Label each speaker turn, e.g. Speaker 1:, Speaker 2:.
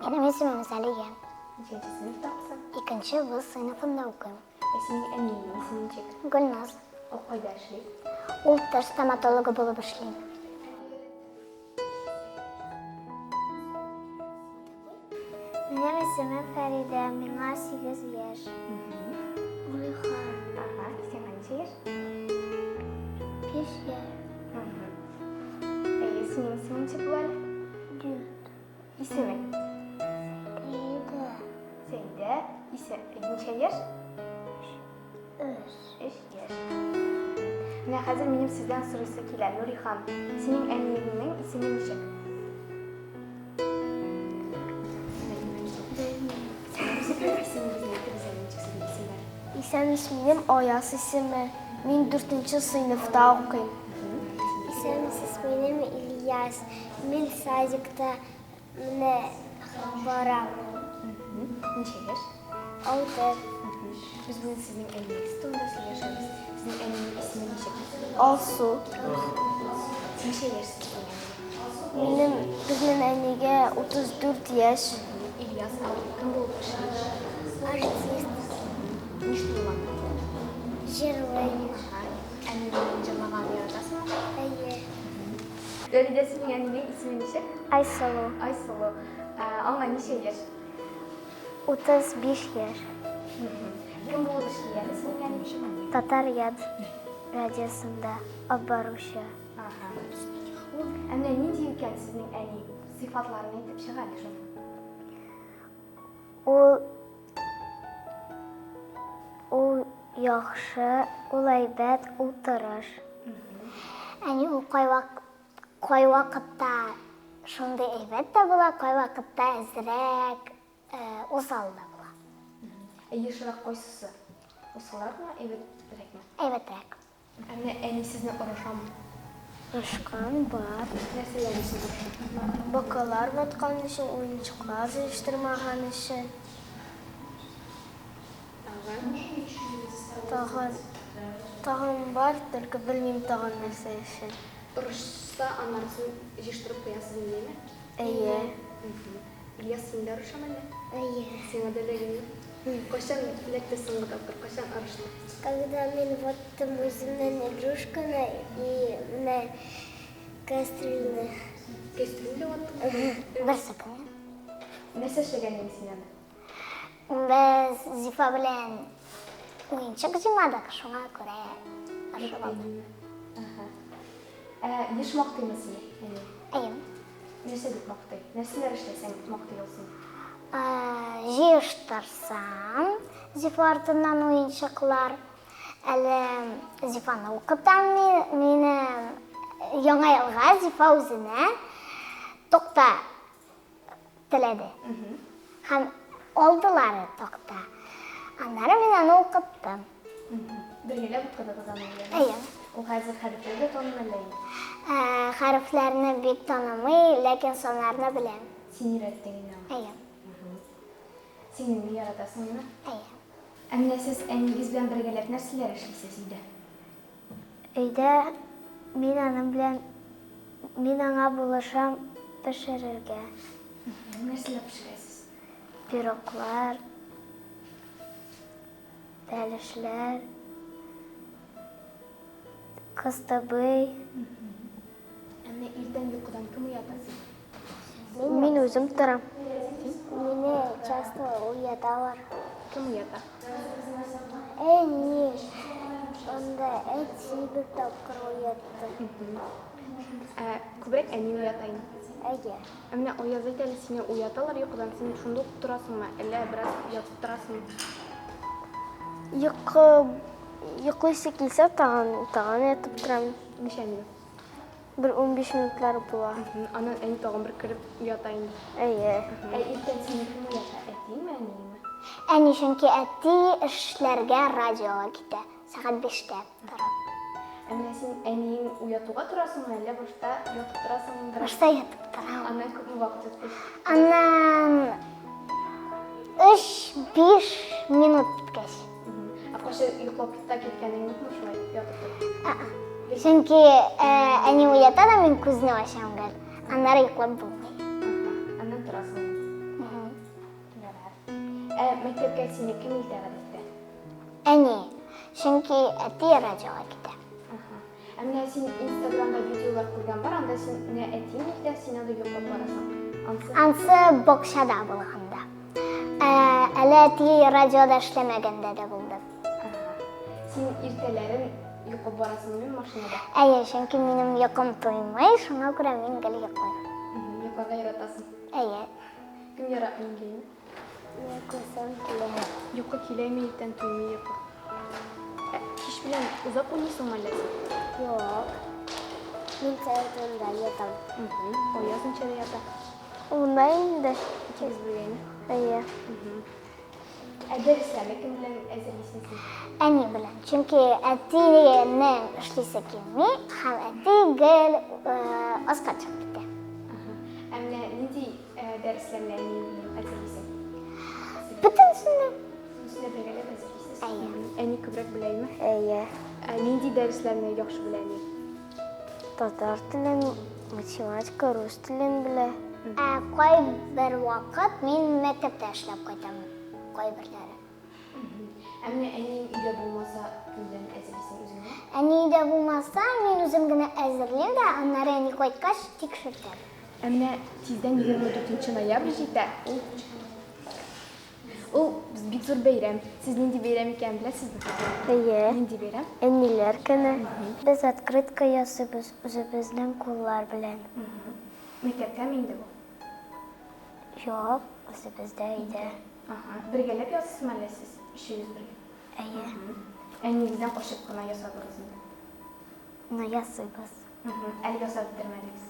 Speaker 1: Benim ismim Zaliye.
Speaker 2: Neçinci sınıftasın?
Speaker 1: İkinci yıl sınıfında okuyorum.
Speaker 2: Senin annenin ismini çek.
Speaker 1: Gülnaz.
Speaker 2: O kayda işleyip.
Speaker 1: Ultra stomatologu bulup işleyim. Benim ismim Feride. Bana 8 yaş. Uygar.
Speaker 2: Aha, sen hangi şehir?
Speaker 1: 5 yaş.
Speaker 2: Senin ismini çek böyle.
Speaker 1: Düt.
Speaker 2: İsmin?
Speaker 1: Feride.
Speaker 2: Seyde. Neçe yaş?
Speaker 1: 3.
Speaker 2: 3 yaş. Ne hazır benim sizden sorusu kiler Nurihan. Senin annenin ismini çek.
Speaker 3: İsem ismim Oyas ismi. Ben 4. sınıfta okuyum.
Speaker 1: İsmim İlyas. Ben sadece ne varam.
Speaker 2: Neçe yaş?
Speaker 1: 6.
Speaker 2: Biz bugün sizin annenin ismini yaşarız. Sizin annenin ismini çek.
Speaker 3: Alsu.
Speaker 2: Neçe yaş sizin
Speaker 3: Benim kızımın annege 34 yaş.
Speaker 2: İlyas kim bu
Speaker 1: Artist.
Speaker 2: Nişte olan?
Speaker 1: Jirvay.
Speaker 2: Annenin cemagan yaradasın mı?
Speaker 1: Ayı.
Speaker 2: Öyle sizin annenin ismini çek.
Speaker 3: Aysalu.
Speaker 2: Aysulu. Ona neçe yaş?
Speaker 3: 35 yaş.
Speaker 2: Kim bu işleyen sizin annenin?
Speaker 3: Tatar Yad radyosunda Abbaruşa.
Speaker 2: Aha. Anne ne diyorken sizin anne sıfatlarını aytıp çıkardı şunu?
Speaker 3: O yaxşı, o aybət, o tırış.
Speaker 1: Yani o koy vakitte şunda evet de bula, koy vakitte ezrek usal da bula.
Speaker 2: Yaşırak koysusu. Usalar mı? Evet, direkt mi?
Speaker 1: Evet rek.
Speaker 2: Anne sizinle uğraşan mı?
Speaker 3: Başkan var.
Speaker 2: Nasıl yani siz uğraşan?
Speaker 3: Bakalar batkan için, oyuncaklar değiştirmağın için. Tağın var, tülkü bilmeyim tağın neresi için.
Speaker 2: Uğraşsa anlarsın, yıştırıp koyasın değil mi?
Speaker 3: İyi.
Speaker 2: İlyas sen de uğraşan anne?
Speaker 1: Ayı.
Speaker 2: Sen de öyle Koşan bilekte sınırlı kaptır, koşan uğraştı.
Speaker 1: Когда мы вот музейная игрушками и на кастрюльных.
Speaker 2: Kestirimde var.
Speaker 1: Барсака.
Speaker 2: Nasıl şekerlerin sinirli?
Speaker 1: Biz Zifa bilen oyuncak cımadık şuna göre.
Speaker 2: Yiş maqtı mısın?
Speaker 1: Ayım.
Speaker 2: Nasıl bir maqtı? Nasıl işlesen maqtı olsun?
Speaker 1: Jiyiştirsam Zifa артından oyuncaklar. Әлі Zifa'ны оқыптан мені яңа елға Зифа өзіне тоқта тіледі. Һәм алдылары тоқта. Аннары мен аны оқыттым.
Speaker 2: Біргеле бұтқыды қызанылды.
Speaker 1: Әйе.
Speaker 2: Ол қазір хәріфлерді танымалайын.
Speaker 1: Хәрефләрне бик танымый, ләкин сонарны беләм.
Speaker 2: Сен үйрәттің ені.
Speaker 1: Әйе.
Speaker 2: Сенің үй яратасың ені?
Speaker 1: Әйе.
Speaker 2: Әміне сіз әнегіз білән біргелеп нәрселер ішлейсіз үйді?
Speaker 3: Өйдә мен аңа булышам пешерергә.
Speaker 2: Нәрселер пішіресіз?
Speaker 3: Пироглар, бәлешләр, кыстыбый.
Speaker 2: Әміне иртен йоқыдан кім ұятасың?
Speaker 3: Мин үзем торам.
Speaker 1: Мені часто уяталар.
Speaker 2: Кім ұята?
Speaker 1: Әйе. Онда әти бір тапқыр уятты.
Speaker 2: Күбірек әне ұятайын.
Speaker 1: Әйе.
Speaker 2: Әміне оязайт әлі сені ұяталар йоқыдан сен шунда оқып тұрасың ма? Әлі біраз ұятып тұрасың?
Speaker 3: Йоклыйсы килсә, тагын ятып торам.
Speaker 2: Неше минут?
Speaker 3: Bir 15 minutlар була.
Speaker 2: Анан әне тағын бір кіріп ұятайын.
Speaker 3: Әйе.
Speaker 2: Иртен сені кім ұята? Әтейін ме әнейін ме?
Speaker 1: Әни чөнки әти эшләргә радиога китә. Сәгать 5-тә торып.
Speaker 2: Әміне сен әнейін ұятуға тұрасың ма? Әлі башта ятып тұрасың?
Speaker 1: Башта ятып торам.
Speaker 2: Анан көп уақыт өтпеш.
Speaker 1: Аннан 3-5 минут биткәч.
Speaker 2: Қошы ұйқлап кеткенің ұнытма шулай ятып тұр?
Speaker 1: Чөнки әни уята да мин күзне ачам гел. Аннары йоклап булмый.
Speaker 2: Аннан тұрасың. Mektepke seni kim iltihar etti?
Speaker 1: Әне, çünkü әти радиоға китә.
Speaker 2: Әміне сен Инстаграмда видеолар көрген бар, анда сен не әтейін iltihar, сен анда yoqlап барасың. Ансы?
Speaker 1: Ансы бокшада булганда. Әле әти радиода эшләмәгәндә дә булды.
Speaker 2: Сен иртәләрен yoqlап барасың мен машинада?
Speaker 1: Әйе, çünkü минем йокым туймай, шуңа күрә мин гел йоклыйм.
Speaker 2: Yoqларга яратасың.
Speaker 1: Әйе.
Speaker 2: Кем яратмый гейм?
Speaker 1: Йокласам килә.
Speaker 2: Yoqqa keleymi ilten tuymay yoqqa. Kiş bilen uzak oynaysan maalesef.
Speaker 1: Yok. Мин телефонда ятам.
Speaker 2: Oyasın çere yata.
Speaker 1: Унда инде.
Speaker 2: İkimiz bireyini.
Speaker 1: Әйе.
Speaker 2: Derslerle kim bilen ezelisin sen?
Speaker 1: Әни белән. Çünkü әтинең эшлисе килми, һәм әти гел аска чыгып китә.
Speaker 2: Әмне нинди derslerle ezelisin?
Speaker 1: Бөтенсенә.
Speaker 2: Üstüne bireyler ezelisin.
Speaker 1: Әйе.
Speaker 2: Әни kübrek bileymi?
Speaker 1: Әйе.
Speaker 2: Nindi derslerle yaxşı bileymi?
Speaker 1: Татар телен, математика, рус телен белә. Кай бер вакыт мин мәктәптә эшләп кайтам. Кай берләре.
Speaker 2: Әмне әнин өйдә булмаса кемдән ezelisin үзеңне?
Speaker 1: Әни дә булмаса, мин үзем генә әзерлим дә, аннары әни кайткач тикшертәм.
Speaker 2: Әмне тиздән 24 ноябрь җитә. Ул бик зур бәйрәм. Сез нинди бәйрәм икәнен беләсезме?
Speaker 1: Әйе.
Speaker 2: Нинди бәйрәм?
Speaker 1: Әниләр көне. Без открытка ясыйбыз үзебезнең куллар белән.
Speaker 2: Мәктәптәме инде бу?
Speaker 1: Юк, үзебездә иде.
Speaker 2: Бергәләп ясыйсызмы әллә сез? Өчегез бергә.
Speaker 1: Әйе.
Speaker 2: Әнигездән качып кына ясадыгызмы?
Speaker 1: Ну ясыйбыз.
Speaker 2: Әле ясап бетермәдегез.